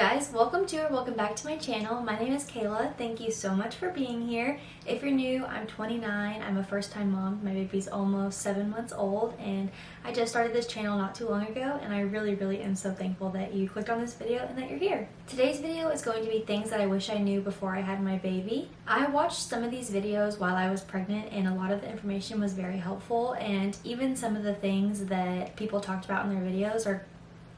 guys, welcome back to my channel. My name is Kayla. Thank you so much for being here. If you're new, I'm 29. I'm a first-time mom. My baby's almost 7 months old, and I just started this channel not too long ago, and I really am so thankful that you clicked on this video and that you're here. Today's video is going to be things that I wish I knew before I had my baby. I watched some of these videos while I was pregnant, and a lot of the information was very helpful, and even some of the things that people talked about in their videos are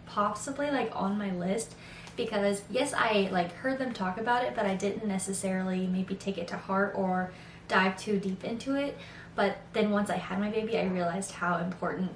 possibly on my list, because yes, I heard them talk about it, but I didn't necessarily maybe take it to heart or dive too deep into it. But then once I had my baby, I realized how important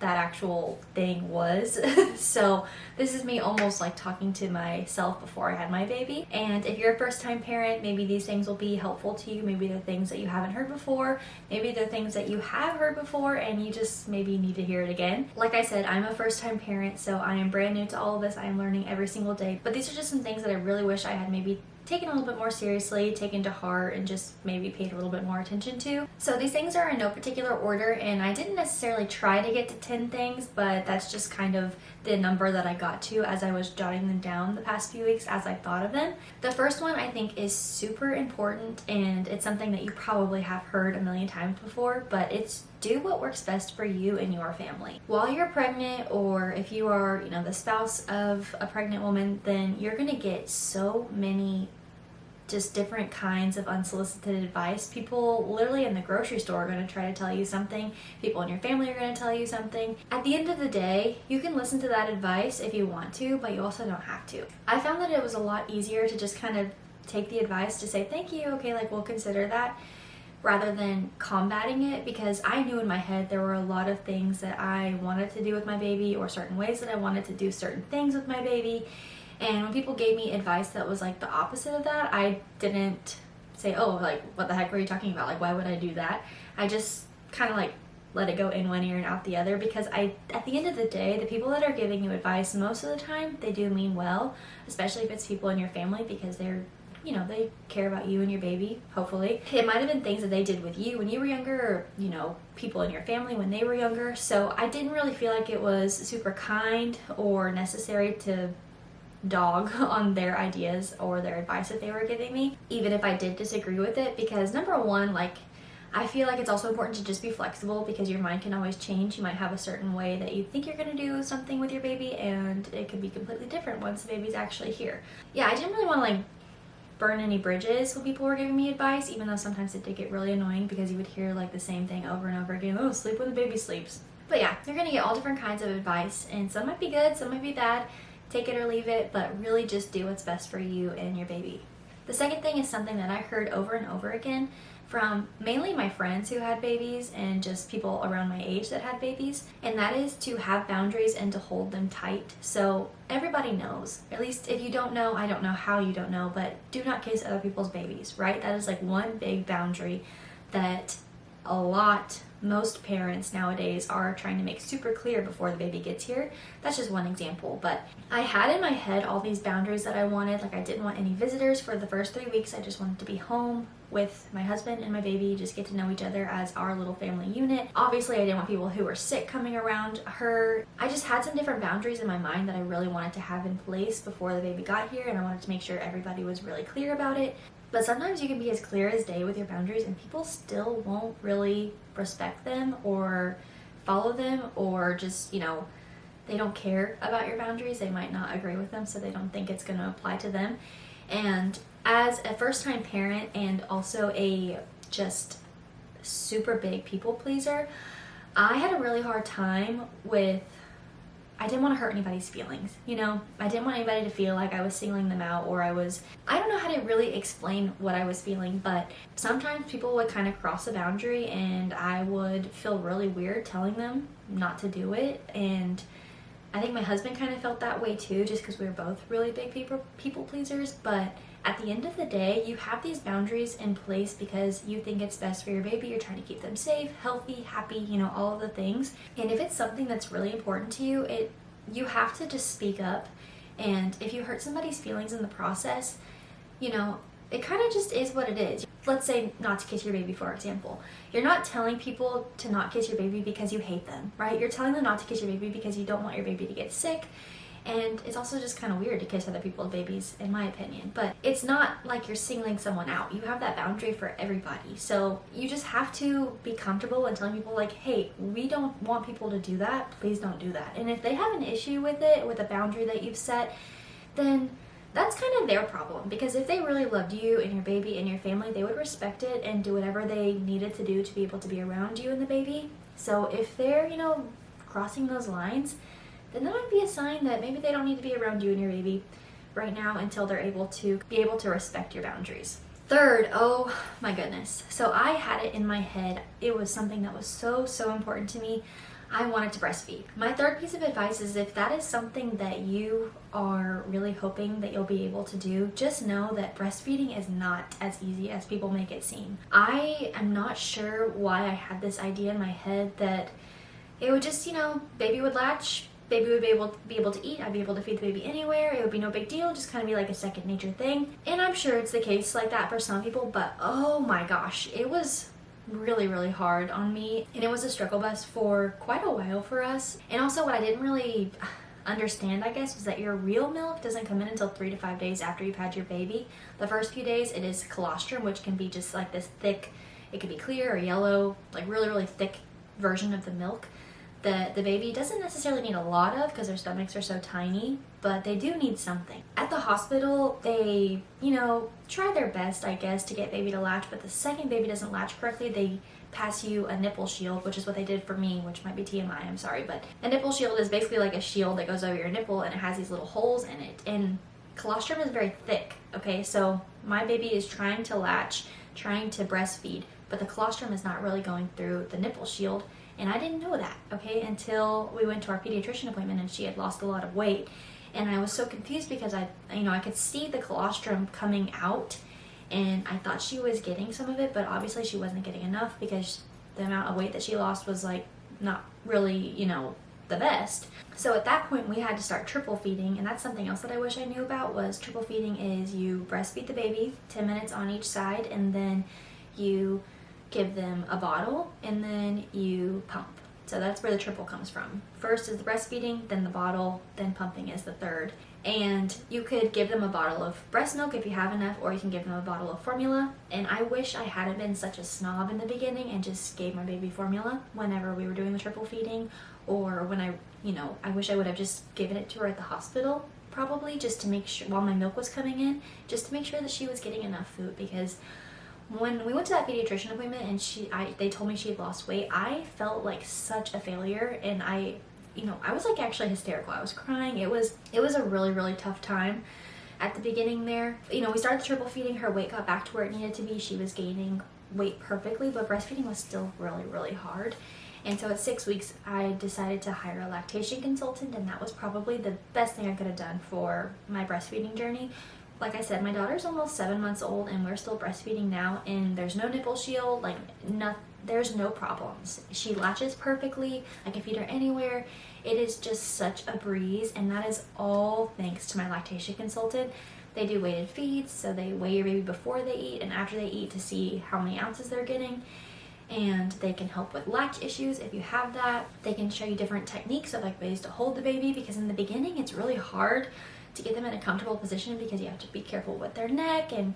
that actual thing was. So this is me almost talking to myself before I had my baby. And if you're a first-time parent, maybe these things will be helpful to you. Maybe they're things that you haven't heard before. Maybe they're things that you have heard before and you just maybe need to hear it again. Like I said, I'm a first-time parent, so I am brand new to all of this. I am learning every single day. But these are just some things that I really wish I had maybe taken a little bit more seriously, taken to heart, and just maybe paid a little bit more attention to. So these things are in no particular order, and I didn't necessarily try to get to 10 things, but that's just kind of the number that I got to as I was jotting them down the past few weeks as I thought of them. The first one I think is super important, and it's something that you probably have heard a million times before, but it's do what works best for you and your family. While you're pregnant, or if you are, the spouse of a pregnant woman, then you're gonna get so many just different kinds of unsolicited advice. People literally in the grocery store are going to try to tell you something. People in your family are going to tell you something. At the end of the day, you can listen to that advice if you want to, but you also don't have to. I found that it was a lot easier to just kind of take the advice, to say thank you, okay, we'll consider that, rather than combating it, because I knew in my head there were a lot of things that I wanted to do with my baby, or certain ways that I wanted to do certain things with my baby. And when people gave me advice that was the opposite of that, I didn't say, oh, what the heck were you talking about? Why would I do that? I just kind of let it go in one ear and out the other, because at the end of the day, the people that are giving you advice, most of the time, they do mean well, especially if it's people in your family, because they're, they care about you and your baby, hopefully. It might have been things that they did with you when you were younger, or, people in your family when they were younger. So I didn't really feel like it was super kind or necessary to dog on their ideas or their advice that they were giving me, even if I did disagree with it, because number one, I feel like it's also important to just be flexible, because your mind can always change. You might have a certain way that you think you're going to do something with your baby, and it could be completely different once the baby's actually here. Yeah, I didn't really want to burn any bridges when people were giving me advice, even though sometimes it did get really annoying, because you would hear the same thing over and over again. Oh, sleep when the baby sleeps. But yeah, you're going to get all different kinds of advice, and some might be good, some might be bad. Take it or leave it, but really just do what's best for you and your baby. The second thing is something that I heard over and over again from mainly my friends who had babies and just people around my age that had babies, and that is to have boundaries and to hold them tight. So everybody knows, at least if you don't know, I don't know how you don't know, but do not kiss other people's babies, right? That is one big boundary that most parents nowadays are trying to make super clear before the baby gets here. That's just one example, but I had in my head all these boundaries that I wanted. I didn't want any visitors for the first 3 weeks. I just wanted to be home with my husband and my baby, just get to know each other as our little family unit. Obviously, I didn't want people who were sick coming around her. I just had some different boundaries in my mind that I really wanted to have in place before the baby got here, and I wanted to make sure everybody was really clear about it. But sometimes you can be as clear as day with your boundaries, and people still won't really respect them or follow them, or just, they don't care about your boundaries. They might not agree with them, so they don't think it's going to apply to them. And as a first-time parent and also a just super big people pleaser, I had a really hard time with, I didn't want to hurt anybody's feelings, I didn't want anybody to feel like I was singling them out, or I don't know how to really explain what I was feeling, but sometimes people would kind of cross a boundary and I would feel really weird telling them not to do it. And I think my husband kind of felt that way too, just because we were both really big people pleasers. But at the end of the day, you have these boundaries in place because you think it's best for your baby. You're trying to keep them safe, healthy, happy, all of the things. And if it's something that's really important to you, you have to just speak up. And if you hurt somebody's feelings in the process, it kind of just is what it is. Let's say not to kiss your baby, for example. You're not telling people to not kiss your baby because you hate them, right? You're telling them not to kiss your baby because you don't want your baby to get sick, And it's also just kind of weird to kiss other people's babies, in my opinion. But it's not like you're singling someone out. You have that boundary for everybody. So you just have to be comfortable and telling people like, hey, we don't want people to do that. Please don't do that. And if they have an issue with it, with a boundary that you've set, then that's kind of their problem. Because if they really loved you and your baby and your family, they would respect it and do whatever they needed to do to be able to be around you and the baby. So if they're, crossing those lines, then that might be a sign that maybe they don't need to be around you and your baby right now until they're able to respect your boundaries. Third, oh my goodness. So I had it in my head. It was something that was so important to me. I wanted to breastfeed. My third piece of advice is if that is something that you are really hoping that you'll be able to do, just know that breastfeeding is not as easy as people make it seem. I am not sure why I had this idea in my head that it would just, baby would latch, baby would be able to eat, I'd be able to feed the baby anywhere, it would be no big deal, just kind of be like a second nature thing. And I'm sure it's the case like that for some people, but oh my gosh, it was really hard on me, and it was a struggle bus for quite a while for us. And also what I didn't really understand, I guess, was that your real milk doesn't come in until 3 to 5 days after you've had your baby. The first few days it is colostrum, which can be just like this thick, it could be clear or yellow, like really thick version of the milk that the baby doesn't necessarily need a lot of because their stomachs are so tiny, but they do need something. At the hospital, they, try their best, I guess, to get baby to latch, but the second baby doesn't latch correctly, they pass you a nipple shield, which is what they did for me, which might be TMI, I'm sorry, but a nipple shield is basically like a shield that goes over your nipple and it has these little holes in it, and colostrum is very thick, okay? So my baby is trying to latch, trying to breastfeed, but the colostrum is not really going through the nipple shield. And I didn't know that, okay, until we went to our pediatrician appointment and she had lost a lot of weight. And I was so confused because I could see the colostrum coming out and I thought she was getting some of it, but obviously she wasn't getting enough because the amount of weight that she lost was like not really, the best. So at that point we had to start triple feeding, and that's something else that I wish I knew about. Was triple feeding is you breastfeed the baby 10 minutes on each side, and then you give them a bottle, and then you pump. So that's where the triple comes from. First is the breastfeeding, then the bottle, then pumping is the third. And you could give them a bottle of breast milk if you have enough, or you can give them a bottle of formula. And I wish I hadn't been such a snob in the beginning and just gave my baby formula whenever we were doing the triple feeding, or when I wish I would have just given it to her at the hospital, probably just to make sure, while my milk was coming in, just to make sure that she was getting enough food. Because when we went to that pediatrician appointment and they told me she had lost weight, I felt like such a failure, and I was like actually hysterical. I was crying. It was a really tough time at the beginning there. We started the triple feeding, her weight got back to where it needed to be. She was gaining weight perfectly, but breastfeeding was still really hard. And so at 6 weeks, I decided to hire a lactation consultant, and that was probably the best thing I could have done for my breastfeeding journey. Like I said, my daughter's almost 7 months old and we're still breastfeeding now, and there's no nipple shield, there's no problems. She latches perfectly. I can feed her anywhere. It is just such a breeze, and that is all thanks to my lactation consultant. They do weighted feeds, so they weigh your baby before they eat and after they eat to see how many ounces they're getting. And they can help with latch issues if you have that. They can show you different techniques of ways to hold the baby, because in the beginning it's really hard to get them in a comfortable position because you have to be careful with their neck and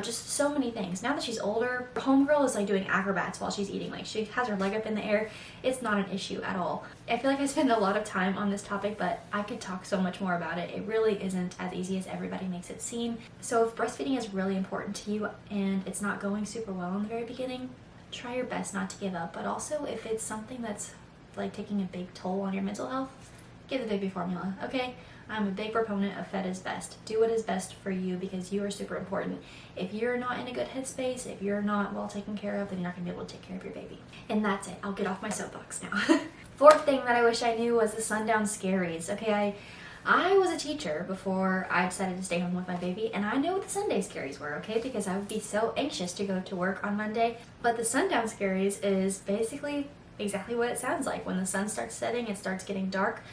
just so many things. Now that she's older, homegirl is doing acrobats while she's eating. She has her leg up in the air. It's not an issue at all. I feel like I spend a lot of time on this topic, but I could talk so much more about it. It really isn't as easy as everybody makes it seem. So if breastfeeding is really important to you and it's not going super well in the very beginning, try your best not to give up. But also, if it's something that's taking a big toll on your mental health, give the baby formula, okay? I'm a big proponent of fed is best. Do what is best for you, because you are super important. If you're not in a good headspace, if you're not well taken care of, then you're not going to be able to take care of your baby. And that's it. I'll get off my soapbox now. Fourth thing that I wish I knew was the sundown scaries. Okay, I was a teacher before I decided to stay home with my baby, and I know what the Sunday scaries were, okay? Because I would be so anxious to go to work on Monday. But the sundown scaries is basically exactly what it sounds like. When the sun starts setting, it starts getting dark.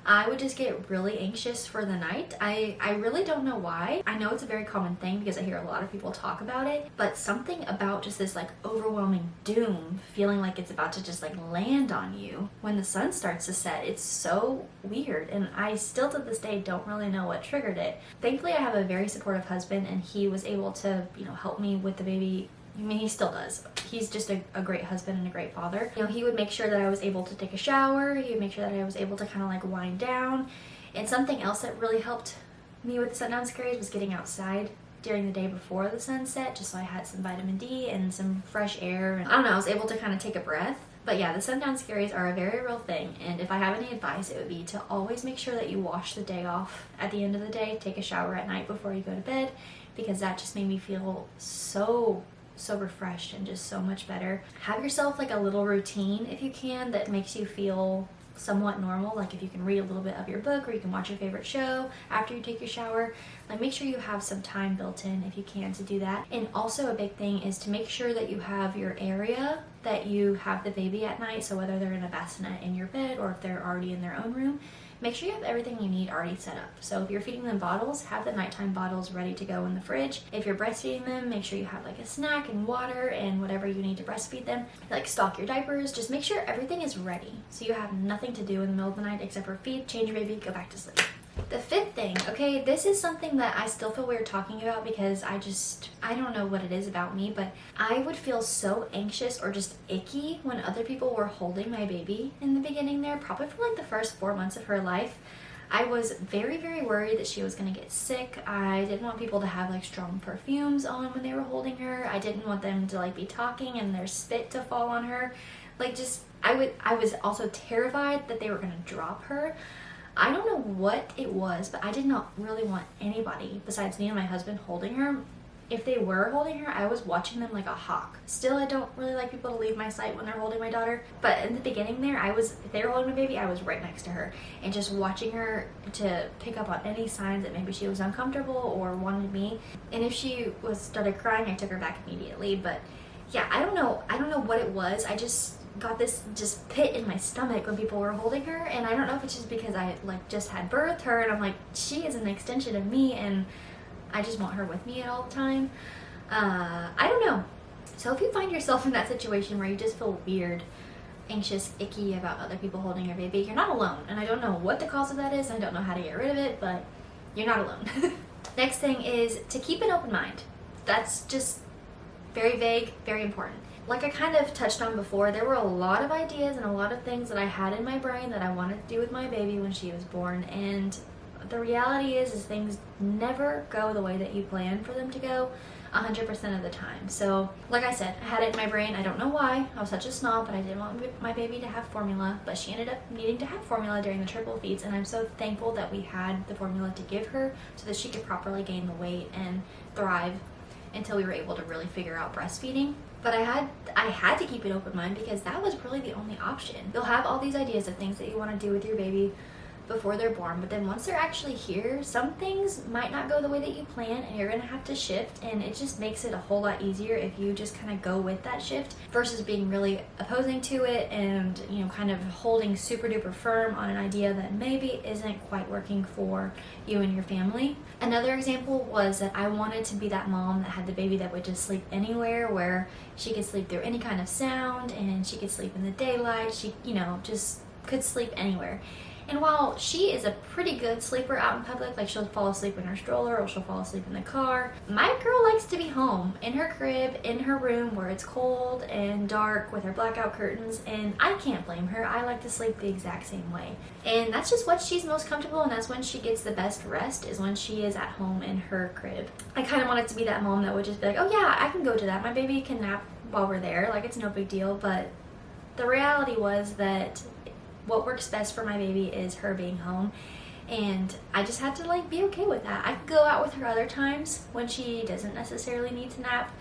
I would just get really anxious for the night. I really don't know why. I know it's a very common thing because I hear a lot of people talk about it, but something about just this like overwhelming doom, feeling like it's about to just like land on you when the sun starts to set, it's so weird. And I still to this day don't really know what triggered it. Thankfully, I have a very supportive husband and he was able to, help me with the baby. I mean, he still does. He's just a great husband and a great father. He would make sure that I was able to take a shower. He would make sure that I was able to kind of like wind down. And something else that really helped me with the sundown scaries was getting outside during the day before the sunset, just so I had some vitamin D and some fresh air. And I don't know, I was able to kind of take a breath. But yeah, the sundown scaries are a very real thing. And if I have any advice, it would be to always make sure that you wash the day off at the end of the day. Take a shower at night before you go to bed, because that just made me feel so refreshed and just so much better. Have yourself like a little routine if you can that makes you feel somewhat normal. Like if you can read a little bit of your book or you can watch your favorite show after you take your shower, like make sure you have some time built in if you can to do that. And also a big thing is to make sure that you have your area that you have the baby at night. So whether they're in a bassinet in your bed or if they're already in their own room, make sure you have everything you need already set up. So if you're feeding them bottles, have the nighttime bottles ready to go in the fridge. If you're breastfeeding them, make sure you have like a snack and water and whatever you need to breastfeed them. Like stock your diapers, just make sure everything is ready so you have nothing to do in the middle of the night except for feed, change your baby, go back to sleep. The fifth thing, okay, this is something that I still feel weird talking about because I don't know what it is about me, but I would feel so anxious or just icky when other people were holding my baby in the beginning there, probably for like the first 4 months of her life. I was very, very worried that she was going to get sick. I didn't want people to have like strong perfumes on when they were holding her. I didn't want them to like be talking and their spit to fall on her. Like just, I was also terrified that they were going to drop her. I don't know what it was, but I did not really want anybody besides me and my husband holding her. If they were holding her, I was watching them like a hawk. Still, I don't really like people to leave my sight when they're holding my daughter. But in the beginning there, if they were holding my baby, I was right next to her. And just watching her to pick up on any signs that maybe she was uncomfortable or wanted me. And if she started crying, I took her back immediately. But yeah, I don't know what it was. I just got this pit in my stomach when people were holding her, and I don't know if it's just because I like just had birthed her and I'm like, she is an extension of me and I just want her with me at all the time. I don't know. So if you find yourself in that situation where you just feel weird, anxious, icky about other people holding your baby, you're not alone. And I don't know what the cause of that is. I don't know how to get rid of it, but you're not alone. Next thing is to keep an open mind. That's just very vague, very important. Like I kind of touched on before, there were a lot of ideas and a lot of things that I had in my brain that I wanted to do with my baby when she was born, and the reality is things never go the way that you plan for them to go 100% of the time. So like I said, I had it in my brain. I don't know why. I was such a snob, but I didn't want my baby to have formula, but she ended up needing to have formula during the triple feeds, and I'm so thankful that we had the formula to give her so that she could properly gain the weight and thrive until we were able to really figure out breastfeeding. But I had to keep an open mind because that was really the only option. You'll have all these ideas of things that you want to do with your baby before they're born, but then once they're actually here, some things might not go the way that you plan and you're gonna have to shift, and it just makes it a whole lot easier if you just kind of go with that shift versus being really opposing to it and kind of holding super duper firm on an idea that maybe isn't quite working for you and your family. Another example was that I wanted to be that mom that had the baby that would just sleep anywhere, where she could sleep through any kind of sound and she could sleep in the daylight. She just could sleep anywhere. And while she is a pretty good sleeper out in public, like she'll fall asleep in her stroller or she'll fall asleep in the car, my girl likes to be home in her crib, in her room where it's cold and dark with her blackout curtains, and I can't blame her. I like to sleep the exact same way. And that's just what she's most comfortable, and that's when she gets the best rest, is when she is at home in her crib. I kind of wanted to be that mom that would just be like, oh yeah, I can go to that. My baby can nap while we're there. Like, it's no big deal. But the reality was that what works best for my baby is her being home, and I just had to be okay with that. I could go out with her other times when she doesn't necessarily need to nap,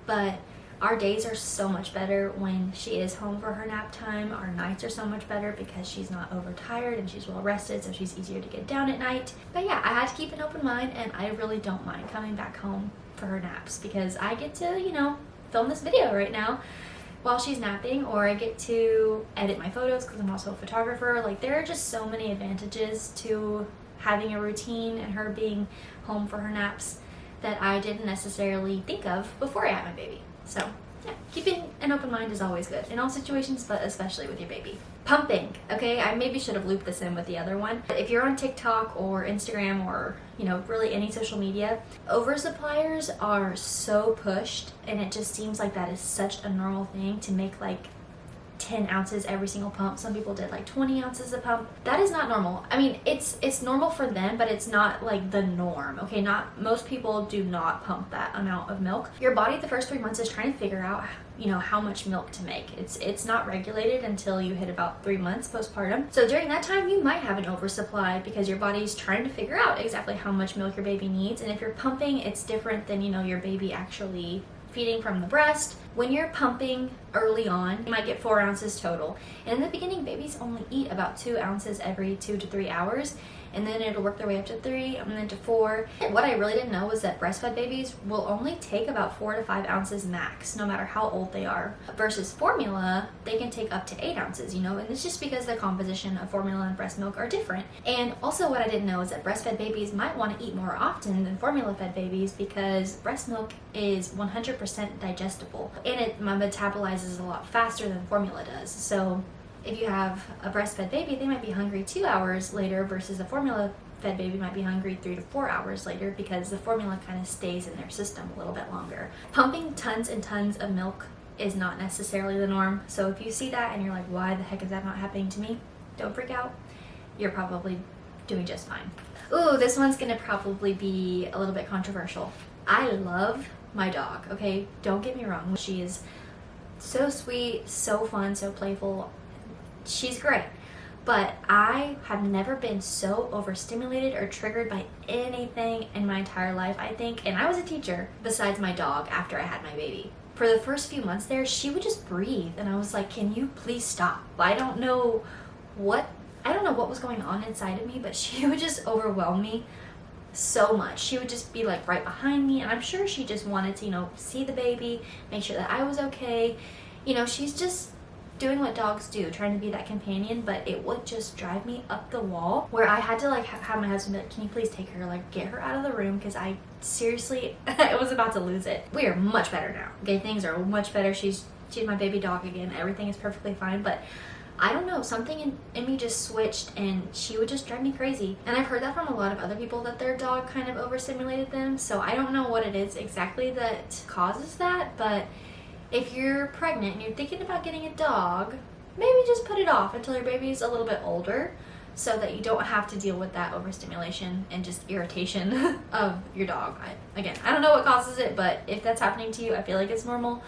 but our days are so much better when she is home for her nap time. Our nights are so much better because she's not overtired and she's well rested, so she's easier to get down at night. But yeah, I had to keep an open mind, and I really don't mind coming back home for her naps because I get to, film this video right now. while she's napping, or I get to edit my photos because I'm also a photographer. Like, there are just so many advantages to having a routine and her being home for her naps that I didn't necessarily think of before I had my baby. So yeah, keeping an open mind is always good in all situations, but especially with your baby. Pumping, okay? I maybe should have looped this in with the other one. If you're on TikTok or Instagram or, you know, really any social media, oversuppliers are so pushed, and it just seems like that is such a normal thing to make like 10 ounces every single pump. Some people did like 20 ounces a pump. That is not normal. I mean, it's normal for them, but it's not like the norm, okay? Not most people do not pump that amount of milk. Your body the first 3 months is trying to figure out, you know, how much milk to make. It's not regulated until you hit about 3 months postpartum. So during that time, you might have an oversupply because your body's trying to figure out exactly how much milk your baby needs. And if you're pumping, it's different than, you know, your baby actually feeding from the breast. When you're pumping early on, you might get 4 ounces total. And in the beginning, babies only eat about 2 ounces every 2 to 3 hours. And then it'll work their way up to 3 and then to 4. What I really didn't know was that breastfed babies will only take about 4 to 5 ounces max, no matter how old they are. Versus formula, they can take up to 8 ounces, you know, and it's just because the composition of formula and breast milk are different. And also what I didn't know is that breastfed babies might want to eat more often than formula-fed babies because breast milk is 100% digestible and it metabolizes a lot faster than formula does. So if you have a breastfed baby, they might be hungry 2 hours later versus a formula-fed baby might be hungry 3 to 4 hours later because the formula kind of stays in their system a little bit longer. Pumping tons and tons of milk is not necessarily the norm. So if you see that and you're like, why the heck is that not happening to me? Don't freak out. You're probably doing just fine. Ooh, this one's gonna probably be a little bit controversial. I love my dog, okay? Don't get me wrong. She is so sweet, so fun, so playful. She's great, but I have never been so overstimulated or triggered by anything in my entire life, I think. And I was a teacher besides my dog after I had my baby. For the first few months there, she would just breathe and I was like, can you please stop? I don't know what was going on inside of me, but she would just overwhelm me so much. She would just be like right behind me, and I'm sure she just wanted to, you know, see the baby, make sure that I was okay. You know, she's just doing what dogs do, trying to be that companion, but it would just drive me up the wall where I had to like have my husband be like, can you please take her, like get her out of the room, because I seriously I was about to lose it. We are much better now, okay? Things are much better. She's my baby dog again. Everything is perfectly fine, but I don't know, something in me just switched and she would just drive me crazy. And I've heard that from a lot of other people, that their dog kind of overstimulated them. So I don't know what it is exactly that causes that, but if you're pregnant and you're thinking about getting a dog, maybe just put it off until your baby's a little bit older so that you don't have to deal with that overstimulation and just irritation of your dog. I don't know what causes it, but if that's happening to you, I feel like it's normal.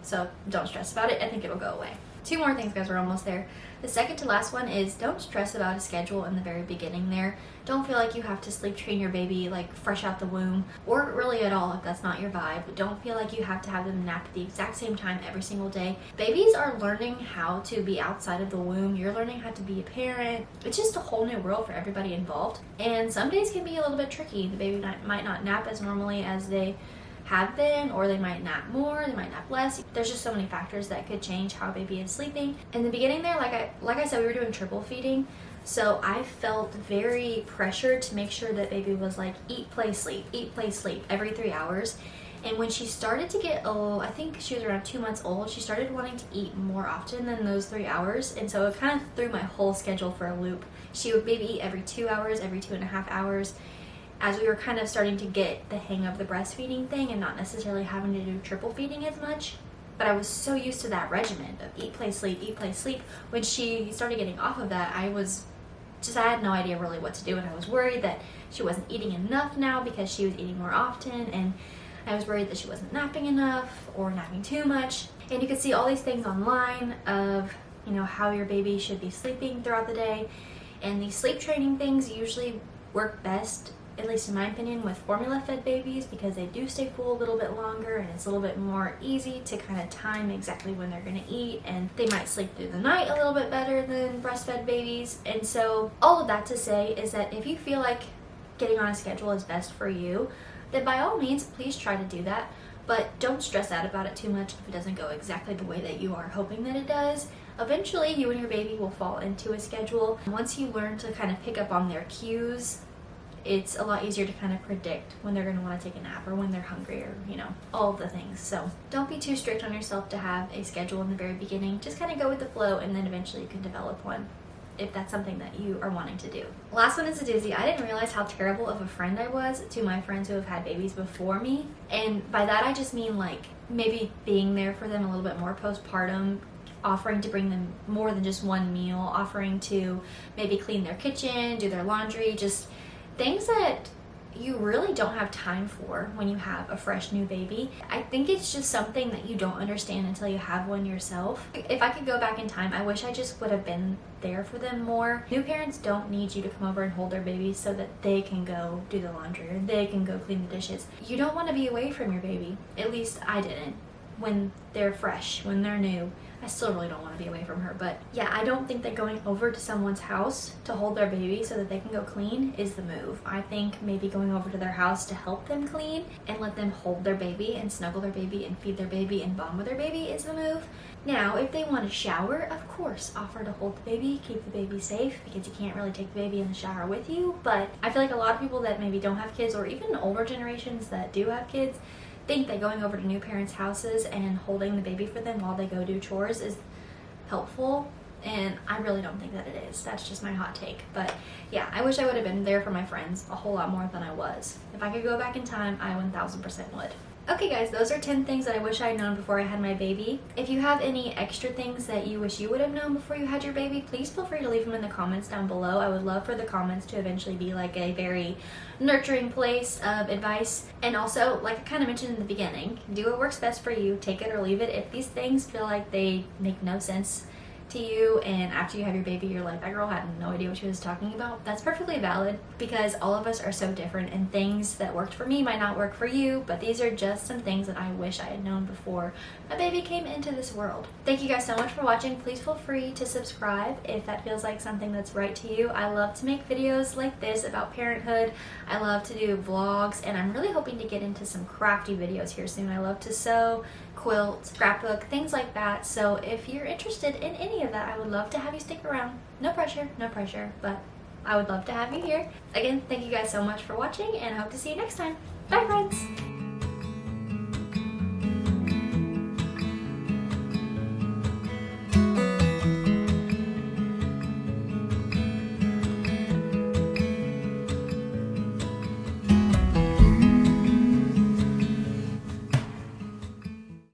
So don't stress about it. I think it'll go away. 2 more things, guys. We're almost there. The second to last one is don't stress about a schedule in the very beginning there. Don't feel like you have to sleep train your baby like fresh out the womb, or really at all if that's not your vibe. Don't feel like you have to have them nap at the exact same time every single day. Babies are learning how to be outside of the womb. You're learning how to be a parent. It's just a whole new world for everybody involved. And some days can be a little bit tricky. The baby might not nap as normally as they have been, or they might nap more, they might nap less. There's just so many factors that could change how a baby is sleeping. In the beginning there, like I said, we were doing triple feeding, so I felt very pressured to make sure that baby was like eat, play, sleep every 3 hours. And when she started to get, I think she was around 2 months old, she started wanting to eat more often than those 3 hours, and so it kind of threw my whole schedule for a loop. She would maybe eat every 2 hours, every 2.5 hours, as we were kind of starting to get the hang of the breastfeeding thing and not necessarily having to do triple feeding as much. But I was so used to that regimen of eat, play, sleep, eat, play, sleep. When she started getting off of that, I had no idea really what to do, and I was worried that she wasn't eating enough now because she was eating more often, and I was worried that she wasn't napping enough or napping too much. And you can see all these things online of, you know, how your baby should be sleeping throughout the day. And these sleep training things usually work best, at least in my opinion, with formula-fed babies, because they do stay full a little bit longer and it's a little bit more easy to kind of time exactly when they're going to eat, and they might sleep through the night a little bit better than breastfed babies. And so all of that to say is that if you feel like getting on a schedule is best for you, then by all means, please try to do that. but don't stress out about it too much if it doesn't go exactly the way that you are hoping that it does. Eventually, you and your baby will fall into a schedule. Once you learn to kind of pick up on their cues, it's a lot easier to kind of predict when they're going to want to take a nap or when they're hungry, or all of the things. So don't be too strict on yourself to have a schedule in the very beginning. Just kind of go with the flow, and then eventually you can develop one if that's something that you are wanting to do. Last one is a doozy. I didn't realize how terrible of a friend I was to my friends who have had babies before me. And by that I just mean like maybe being there for them a little bit more postpartum, offering to bring them more than just one meal, offering to maybe clean their kitchen, do their laundry, just things that you really don't have time for when you have a fresh new baby. I think it's just something that you don't understand until you have one yourself. If I could go back in time, I wish I just would have been there for them more. New parents don't need you to come over and hold their baby so that they can go do the laundry or they can go clean the dishes. You don't want to be away from your baby. At least I didn't. When they're fresh, when they're new, I still really don't want to be away from her. But yeah, I don't think that going over to someone's house to hold their baby so that they can go clean is the move. I think maybe going over to their house to help them clean and let them hold their baby and snuggle their baby and feed their baby and bond with their baby is the move. Now, if they want to shower, of course, offer to hold the baby, keep the baby safe, because you can't really take the baby in the shower with you. But I feel like a lot of people that maybe don't have kids, or even older generations that do have kids, think that going over to new parents' houses and holding the baby for them while they go do chores is helpful, and I really don't think that it is. That's just my hot take. But yeah, I wish I would have been there for my friends a whole lot more than I was. If I could go back in time, I 1000% would. Okay guys, those are 10 things that I wish I had known before I had my baby. If you have any extra things that you wish you would have known before you had your baby, please feel free to leave them in the comments down below. I would love for the comments to eventually be like a very nurturing place of advice. And also, like I kind of mentioned in the beginning, do what works best for you, take it or leave it. If these things feel like they make no sense to you and after you have your baby you're like, that girl had no idea what she was talking about, that's perfectly valid, because all of us are so different and things that worked for me might not work for you. But these are just some things that I wish I had known before my baby came into this world. Thank you guys so much for watching. Please feel free to subscribe if that feels like something that's right to you. I love to make videos like this about parenthood. I love to do vlogs, and I'm really hoping to get into some crafty videos here soon. I love to sew, quilt, scrapbook, things like that. So if you're interested in any of that, I would love to have you stick around. No pressure, but I would love to have you here. Again, thank you guys so much for watching, and I hope to see you next time. Bye friends!